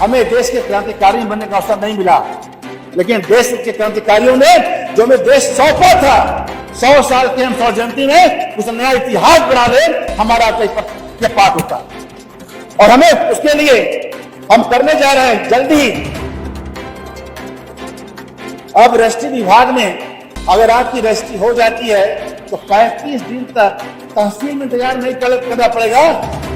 हमें देश के क्रांतिकारी बनने का अवसर नहीं मिला, लेकिन देश के क्रांतिकारियों ने जो हमें देश सौंपा था, 100 साल के हम 100 जयंती में उसे नया इतिहास बना ले, हमारा पाठ होता। और हमें उसके लिए हम करने जा रहे हैं जल्दी ही। अब रजिस्ट्री विभाग में अगर आपकी रजिस्ट्री हो जाती है तो 35 दिन तक तहसील में इंतजार नहीं करना पड़ेगा,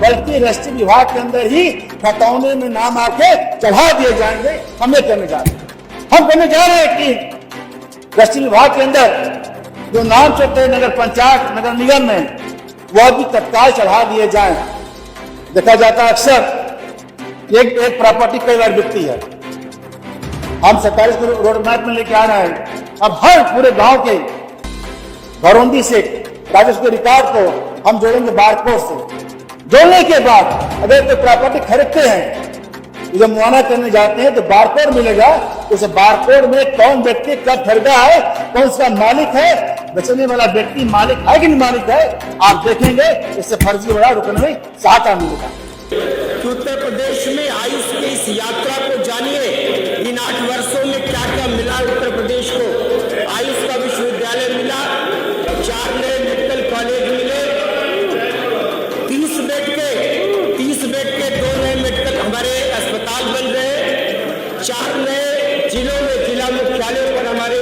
बल्कि रजिस्ट्री विभाग के अंदर ही खतौने में नाम आके चढ़ा दिए जाएंगे। हम करने जा रहे हैं कि रजिस्ट्री विभाग के अंदर जो नाम चलते हैं नगर पंचायत नगर निगम में, वह भी तत्काल चढ़ा दिए जाए। देखा जाता है अक्सर एक प्रॉपर्टी कई बार बिकती है। हम 27 को रोड मैप में लेके आ रहे हैं। अब हर पूरे गांव के घरौंदी से राजस्व के रिकॉर्ड को हम जोड़ेंगे बारकोड से। जोड़ने के बाद अगर कोई प्रॉपर्टी खरीदते हैं, जब मुआयना करने जाते हैं तो बारकोड मिलेगा। उस बारकोड में कौन व्यक्ति कब खरीदा है, कौन सा मालिक है, बेचने वाला व्यक्ति मालिक है कि नहीं मालिक है, आप देखेंगे। इससे फर्जीवाड़ा रुकने में सहायता मिलेगा। उत्तर प्रदेश में आयुष की इस यात्रा को जानिए। इन 8 वर्षों में क्या क्या मिला उत्तर प्रदेश को। आयुष का विश्वविद्यालय मिला, 4 नए मेडिकल कॉलेज मिले, 30 बेड के 2 नए मेडिकल हमारे अस्पताल बन रहे, 4 नए जिलों में जिला मुख्यालयों पर हमारे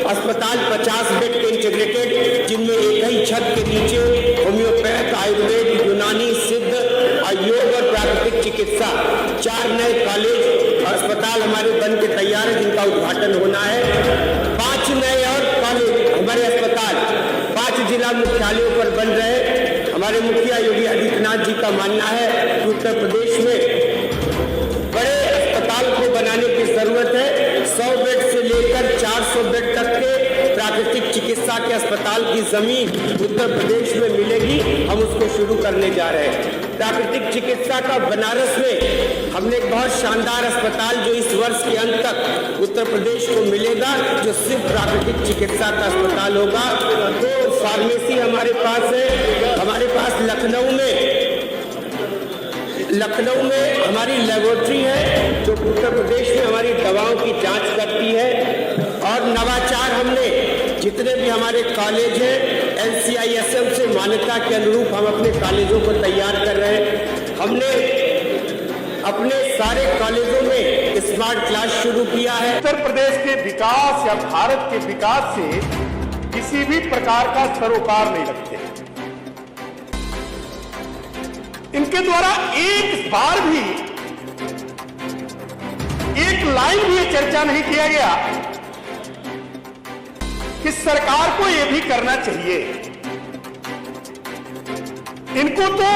अस्पताल 50 बेड के इंटीग्रेटेड, जिनमें एक ही छत के नीचे होम्योपैथ, आयुर्वेद, यूनानी, सिद्ध, योग और प्राकृतिक चिकित्सा, 4 नए कॉलेज अस्पताल हमारे बन के तैयार है, जिनका उद्घाटन होना है। 5 नए और कॉलेज हमारे अस्पताल 5 जिला मुख्यालयों पर बन रहे। हमारे मुखिया योगी आदित्यनाथ जी का मानना है कि उत्तर प्रदेश में बड़े अस्पताल को बनाने की जरूरत है। 100 बेड से लेकर 400 बेड तक के प्राकृतिक चिकित्सा के अस्पताल की जमीन उत्तर प्रदेश में मिलेगी। हम उसको शुरू करने जा रहे हैं। प्राकृतिक चिकित्सा का बनारस में हमने एक बहुत शानदार अस्पताल जो इस वर्ष के अंत तक उत्तर प्रदेश को मिलेगा, जो सिर्फ प्राकृतिक चिकित्सा का अस्पताल होगा। तो फार्मेसी हमारे पास है। हमारे पास लखनऊ में हमारी लेबोरेटरी है जो उत्तर प्रदेश में हमारी दवाओं की जांच करती है। और नवाचार हमने जितने भी हमारे कॉलेज हैं NCISM से मान्यता के अनुरूप हम अपने कॉलेजों को तैयार कर रहे हैं। हमने अपने सारे कॉलेजों में स्मार्ट क्लास शुरू किया है। उत्तर प्रदेश के विकास या भारत के विकास से किसी भी प्रकार का सरोकार नहीं लगते। इनके द्वारा एक बार भी एक लाइन भी ये चर्चा नहीं किया गया कि सरकार को यह भी करना चाहिए। इनको तो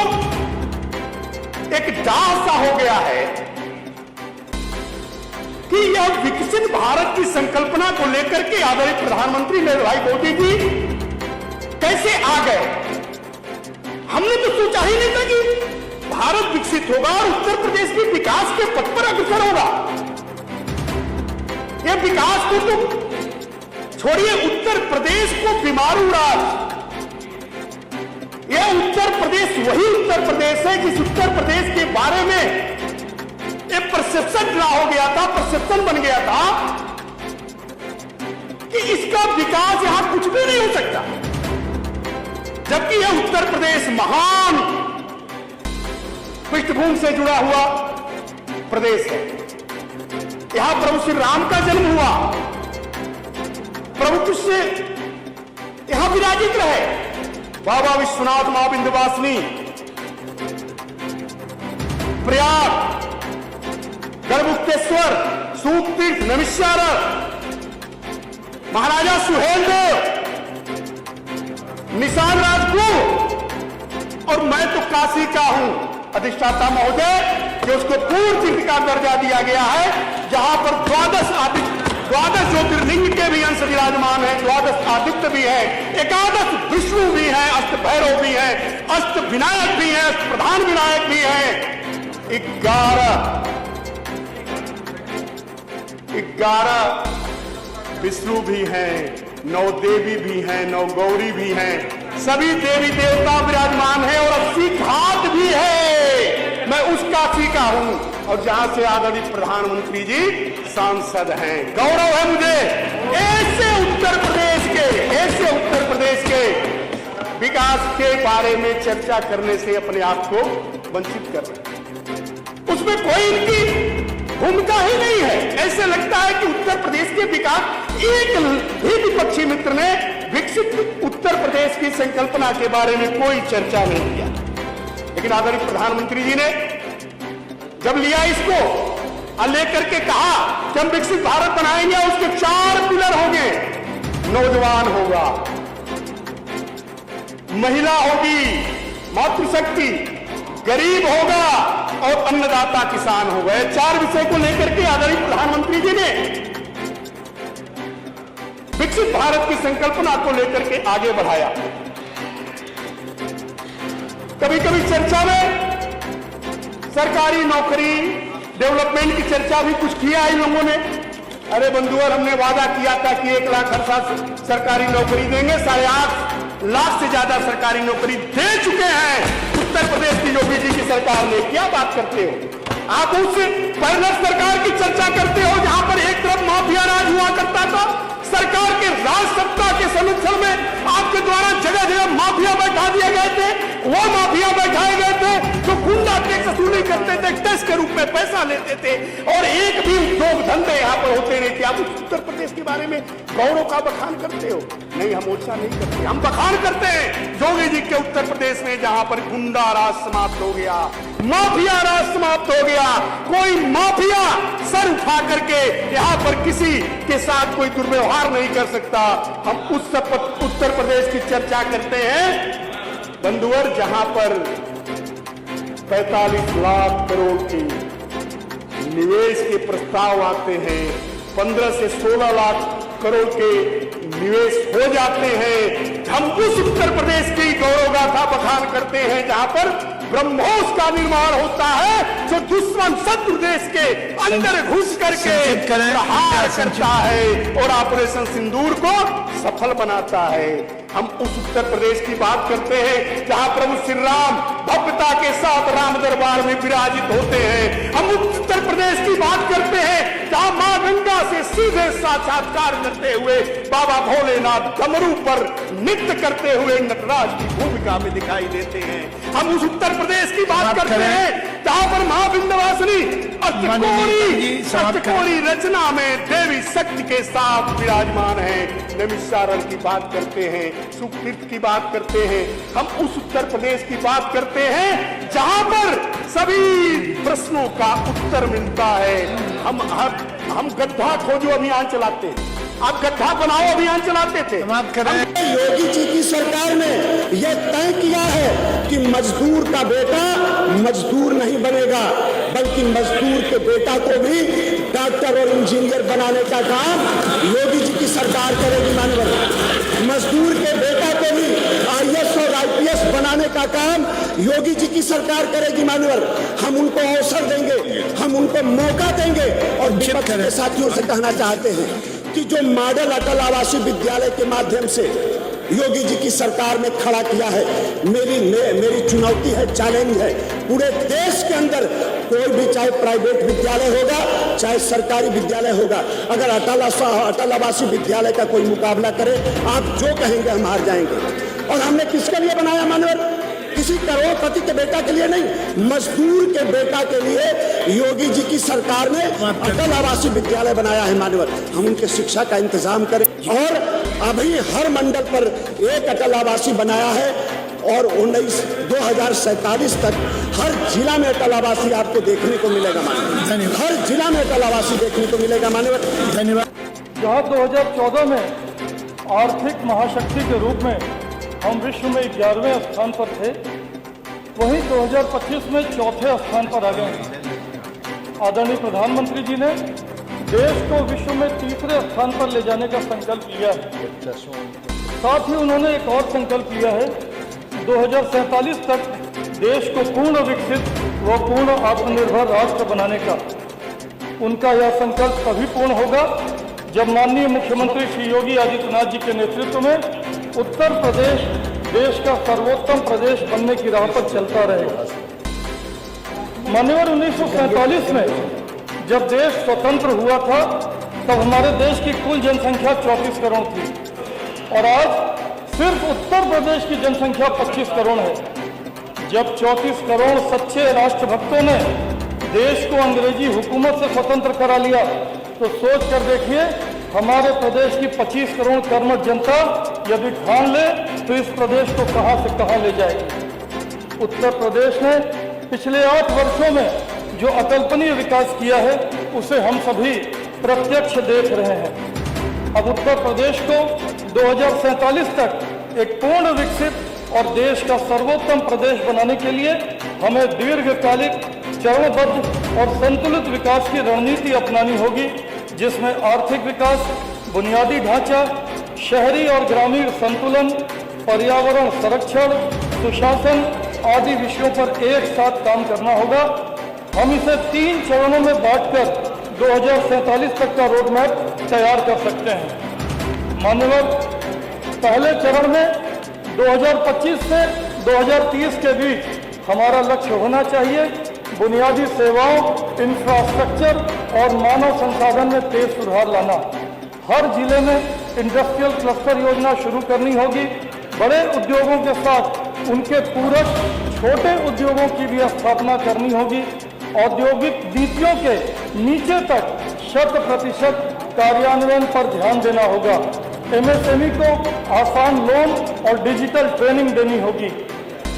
एक दाह सा हो गया है कि यह विकसित भारत की संकल्पना को लेकर के आदरणीय प्रधानमंत्री नरेंद्र भाई मोदी जी कैसे आ गए। हमने तो सोचा ही नहीं था कि भारत विकसित होगा और उत्तर प्रदेश के विकास के पथ पर अग्रसर होगा। यह विकास को तो छोड़िए, उत्तर प्रदेश को बीमारू राज्य, यह उत्तर प्रदेश वही उत्तर प्रदेश है जिस उत्तर प्रदेश के बारे में एक परसेप्शन ड्रा हो गया था, परसेप्शन बन गया था कि इसका विकास यहां कुछ भी नहीं हो सकता। जबकि यह उत्तर प्रदेश महान पृष्ठभूमि से जुड़ा हुआ प्रदेश है। यहां प्रभु श्री राम का जन्म हुआ, प्रभु कृष्ण यहां विराजित रहे। बाबा विश्वनाथ, मां विंध्यवासिनी, प्रयाग, गढ़मुक्तेश्वर, सूक्तीर्थ, नैमिषारण्य, महाराजा सुहेलदेव, निशान राजपूत, और मैं तो काशी का हूं अधिष्ठाता महोदय, कि उसको पूर्ण तीर्थ का दर्जा दिया गया है, जहां पर 12 ज्योतिर्लिंग के भी अंश विराजमान है, 12 आदित्य भी है, 11 विष्णु भी है, अष्ट भैरव भी है, अष्ट विनायक भी है, अष्ट प्रधान विनायक भी है, 11 विष्णु भी हैं, 9 देवी भी हैं, 9 गौरी भी हैं, सभी देवी देवता विराजमान है और 80 घाट भी है। मैं उस काशी का हूं। और जहां से आदरणीय प्रधानमंत्री जी सांसद हैं। गौरव है मुझे ऐसे उत्तर प्रदेश के विकास के बारे में चर्चा करने से अपने आप को वंचित कर रहे हैं। उसमें कोई इनकी भूमिका ही नहीं है। ऐसे लगता है कि उत्तर प्रदेश के विकास, एक भी विपक्षी मित्र ने विकसित उत्तर प्रदेश की संकल्पना के बारे में कोई चर्चा नहीं किया। लेकिन आदरणीय प्रधानमंत्री जी ने जब लिया इसको और लेकर के कहा कि हम विकसित भारत बनाएंगे, उसके 4 पिलर होंगे। नौजवान होगा, महिला होगी, मातृशक्ति, गरीब होगा और अन्नदाता किसान होगा। 4 विषय को लेकर के आदरणीय प्रधानमंत्री जी ने विकसित भारत की संकल्पना को लेकर के आगे बढ़ाया। कभी कभी चर्चा में सरकारी नौकरी डेवलपमेंट की चर्चा भी कुछ किया इन लोगों ने। अरे बंधुओं, हमने वादा किया था कि 1 लाख हर साल सरकारी नौकरी देंगे। 8.5 लाख से ज्यादा सरकारी नौकरी दे चुके हैं उत्तर प्रदेश की योगी जी की सरकार ने। क्या बात करते हो आप? उस पैनल सरकार की चर्चा करते हो जहां पर एक तरफ माफिया राज हुआ करता था। सरकार के राज सत्ता के संरक्षण में आपके द्वारा जगह जगह माफिया बैठा दिए गए थे। वो माफिया बैठाए गए थे जो गुंडा टैक्स वसूली करते थे, टैक्स के रूप में पैसा लेते थे और एक भी उद्योग धंधे यहाँ पर होते नहीं थे। आप उत्तर प्रदेश के बारे में गौरव का बखान करते हो? नहीं, हम ओछा नहीं करते, हम बखान करते हैं योगी जी के उत्तर प्रदेश में, जहां पर गुंडा राज समाप्त हो गया, माफिया राज समाप्त हो गया। कोई माफिया सर उठा करके यहाँ पर किसी के साथ कोई दुर्व्यवहार नहीं कर सकता। हम उस उत्तर प्रदेश की चर्चा करते हैं बंधुवर, जहां पर 45 लाख करोड़ के निवेश के प्रस्ताव आते हैं, 15 से 16 लाख करोड़ के निवेश हो जाते हैं। हम उस उत्तर प्रदेश की गौरव गाथा बखान करते हैं जहां पर ब्रह्मोस का निर्माण होता है, जो दुश्मन शत्रु देश के अंदर घुस करके प्रहार करता है और ऑपरेशन सिंदूर को सफल बनाता है। हम उस उत्तर प्रदेश की बात करते हैं जहां प्रभु श्री राम भव्यता के साथ राम दरबार में विराजित होते हैं। हम उस उत्तर प्रदेश की बात करते हैं जहां मां गंगा से सीधे साक्षात्कार करते हुए बाबा भोलेनाथ डमरू पर नृत्य करते हुए नटराज की भूमिका में दिखाई देते हैं। हम उस उत्तर प्रदेश की बात करते हैं जहां पर मां विंध्यवासिनी अष्टकोरी रचना में देवी शक्ति के साथ विराजमान है। नैमिषारण्य की बात करते हैं, सुखतीर्थ की बात करते हैं। हम उस उत्तर प्रदेश की बात करते हैं जहां पर सभी प्रश्नों का उत्तर मिलता है। हम गड्ढा खोजो अभियान चलाते हैं, आप गड्ढा बनाओ अभियान चलाते थे। योगी जी की सरकार ने यह तय किया है कि मजदूर का बेटा मजदूर नहीं बनेगा, बल्कि मजदूर के बेटा को भी डॉक्टर और इंजीनियर बनाने का काम योगी जी की सरकार करेगी। मानवर मजदूर के बेटा को भी IAS और IPS बनाने का काम योगी जी की सरकार करेगी। मानवर हम उनको अवसर देंगे, हम उनको मौका देंगे। और विपक्ष के साथियों से कहना चाहते हैं कि जो मॉडल अटल आवासीय विद्यालय के माध्यम से योगी जी की सरकार ने खड़ा किया है, मेरी चुनौती है, चैलेंज है। पूरे देश के अंदर कोई भी, चाहे प्राइवेट विद्यालय होगा चाहे सरकारी विद्यालय होगा, अगर अटल आवासीय विद्यालय का कोई मुकाबला करे, आप जो कहेंगे हम हार जाएंगे। और हमने किसके लिए बनाया मानवर? किसी करोड़पति के बेटा के लिए नहीं, मजदूर के बेटा के लिए योगी जी की सरकार ने अटल आवासीय विद्यालय बनाया है। मानवर हम उनके शिक्षा का इंतजाम करें और अभी हर मंडल पर एक अटल आवासीय बनाया है और 2047 तक हर जिला में अटल आवासीय आपको देखने को मिलेगा। मानवर हर जिला में अटल आवासीय देखने को मिलेगा। मानवर धन्यवाद। जहाँ 2014 में आर्थिक महाशक्ति के रूप में हम विश्व में 11वें स्थान पर थे, वहीं 2025 में 4थे स्थान पर आ गए। आदरणीय प्रधानमंत्री जी ने देश को विश्व में 3रे स्थान पर ले जाने का संकल्प लिया है। साथ ही उन्होंने एक और संकल्प लिया है, 2047 तक देश को पूर्ण विकसित व पूर्ण आत्मनिर्भर राष्ट्र बनाने का। उनका यह संकल्प तभी पूर्ण होगा जब माननीय मुख्यमंत्री श्री योगी आदित्यनाथ जी के नेतृत्व में उत्तर प्रदेश देश का सर्वोत्तम प्रदेश बनने की राह पर चलता रहेगा। मान्यवर 1947 में जब देश स्वतंत्र हुआ था तब हमारे देश की कुल जनसंख्या 34 करोड़ थी और आज सिर्फ उत्तर प्रदेश की जनसंख्या 25 करोड़ है। जब 34 करोड़ सच्चे राष्ट्रभक्तों ने देश को अंग्रेजी हुकूमत से स्वतंत्र करा लिया तो सोच कर देखिए हमारे प्रदेश की 25 करोड़ कर्मठ जनता यदि ठान ले तो इस प्रदेश को कहां से कहां ले जाएगी। उत्तर प्रदेश ने पिछले 8 वर्षों में जो अकल्पनीय विकास किया है उसे हम सभी प्रत्यक्ष देख रहे हैं। अब उत्तर प्रदेश को 2047 तक एक पूर्ण विकसित और देश का सर्वोत्तम प्रदेश बनाने के लिए हमें दीर्घकालिक चरणबद्ध और संतुलित विकास की रणनीति अपनानी होगी, जिसमें आर्थिक विकास, बुनियादी ढांचा, शहरी और ग्रामीण संतुलन, पर्यावरण संरक्षण, सुशासन आदि विषयों पर एक साथ काम करना होगा। हम इसे 3 चरणों में बांटकर 2047 तक का रोड मैप तैयार कर सकते हैं। मान्यवर, पहले चरण में 2025 से 2030 के बीच हमारा लक्ष्य होना चाहिए बुनियादी सेवाओं, इंफ्रास्ट्रक्चर और मानव संसाधन में तेज सुधार लाना। हर जिले में इंडस्ट्रियल क्लस्टर योजना शुरू करनी होगी। बड़े उद्योगों के साथ उनके पूरक छोटे उद्योगों की भी स्थापना करनी होगी। औद्योगिक नीतियों के नीचे तक 100% कार्यान्वयन पर ध्यान देना होगा। MSME को आसान लोन और डिजिटल ट्रेनिंग देनी होगी।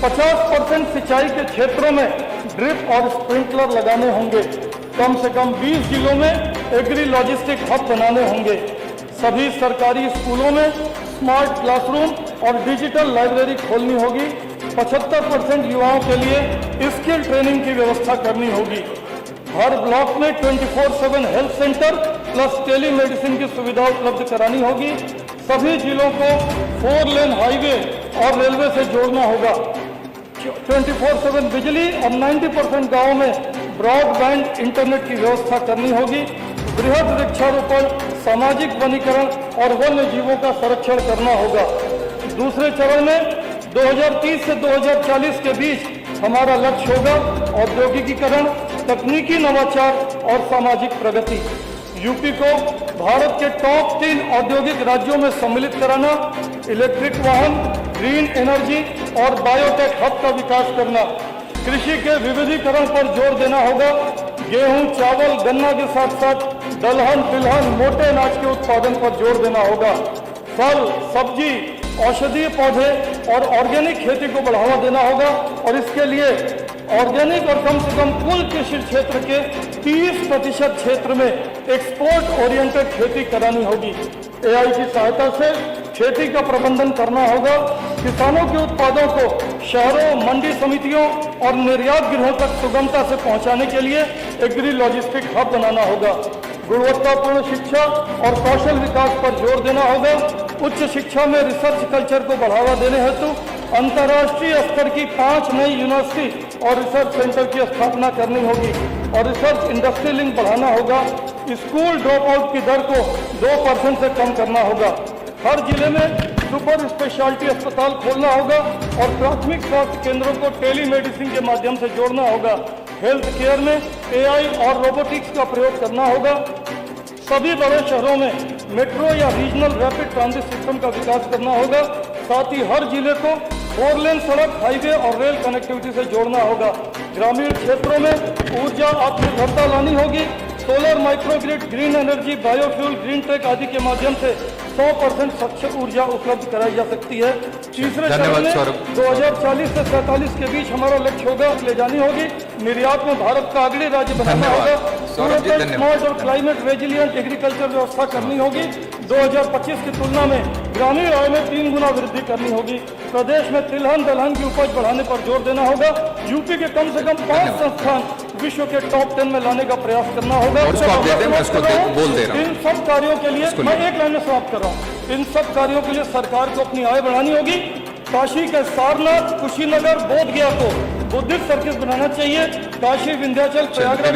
50% सिंचाई के क्षेत्रों में ड्रिप और स्प्रिंकलर लगाने होंगे। कम से कम 20 जिलों में एग्री लॉजिस्टिक हब बनाने होंगे। सभी सरकारी स्कूलों में स्मार्ट क्लासरूम और डिजिटल लाइब्रेरी खोलनी होगी। 75% युवाओं के लिए स्किल ट्रेनिंग की व्यवस्था करनी होगी। हर ब्लॉक में 24/7 health centre plus telemedicine की सुविधा उपलब्ध करानी होगी। सभी जिलों को 4 लेन हाईवे और रेलवे से जोड़ना होगा। 24/7 बिजली और 90% गाँव में ब्रॉडबैंड इंटरनेट की व्यवस्था करनी होगी। बृहद वृक्षारोपण, सामाजिक वनीकरण और वन्य जीवों का संरक्षण करना होगा। दूसरे चरण में 2030 से 2040 के बीच हमारा लक्ष्य होगा औद्योगिकीकरण, तकनीकी नवाचार और सामाजिक प्रगति। यूपी को भारत के टॉप 3 औद्योगिक राज्यों में सम्मिलित कराना, इलेक्ट्रिक वाहन, ग्रीन एनर्जी और बायोटेक हब का विकास करना। कृषि के विविधीकरण पर जोर देना होगा। गेहूं, चावल, गन्ना के साथ साथ दलहन, तिलहन, मोटे अनाज के उत्पादन पर जोर देना होगा। फल, सब्जी, औषधीय पौधे और ऑर्गेनिक खेती को बढ़ावा देना होगा और इसके लिए ऑर्गेनिक और कम से कम कुल कृषि क्षेत्र के 30% क्षेत्र में एक्सपोर्ट ओरिएंटेड खेती करानी होगी। AI की सहायता से खेती का प्रबंधन करना होगा। किसानों के उत्पादों को शहरों, मंडी समितियों और निर्यात गृहों तक सुगमता से पहुंचाने के लिए एग्री लॉजिस्टिक हब बनाना होगा। गुणवत्तापूर्ण शिक्षा और कौशल विकास पर जोर देना होगा। उच्च शिक्षा में रिसर्च कल्चर को बढ़ावा देने हेतु अंतर्राष्ट्रीय स्तर की 5 नई यूनिवर्सिटी और रिसर्च सेंटर की स्थापना करनी होगी और रिसर्च इंडस्ट्री लिंक बढ़ाना होगा। स्कूल ड्रॉप आउट की दर को 2% से कम करना होगा। हर जिले में सुपर स्पेशलिटी अस्पताल खोलना होगा और प्राथमिक स्वास्थ्य केंद्रों को टेली मेडिसिन के माध्यम से जोड़ना होगा। हेल्थ केयर में AI और रोबोटिक्स का प्रयोग करना होगा। सभी बड़े शहरों में मेट्रो या रीजनल रैपिड ट्रांजिट सिस्टम का विकास करना होगा। साथ ही हर जिले को 4 लेन सड़क, हाईवे और रेल कनेक्टिविटी से जोड़ना होगा। ग्रामीण क्षेत्रों में ऊर्जा आत्मनिर्भरता लानी होगी। Solar, microgrid, green energy, biofuel, green tech आदि के माध्यम से 100% स्वच्छ ऊर्जा उपलब्ध कराई जा सकती है। तीसरे चरण में 2040 से 47 के बीच हमारा लक्ष्य होगा ले जानी होगी। निर्यात में भारत का अग्रणी राज्य बनाना होगा। स्मार्ट और क्लाइमेट रेजिलियंट एग्रीकल्चर व्यवस्था करनी होगी। 2025 की तुलना में ग्रामीण आय में 3 गुना वृद्धि करनी होगी। प्रदेश में तिलहन, दलहन की उपज बढ़ाने पर जोर देना होगा। यूपी के कम से कम 5 संस्थान विश्व के टॉप 10 में लाने का प्रयास करना होगा। इन सब कार्यों के लिए मैं एक लाइन में समाप्त कर रहा हूँ। इन सब कार्यों के लिए सरकार को अपनी आय बढ़ानी होगी। काशी के सारनाथ, कुशीनगर, बोधगया को बुद्धिस्ट सर्किट बनाना चाहिए। काशी, विंध्याचल, प्रयागराज,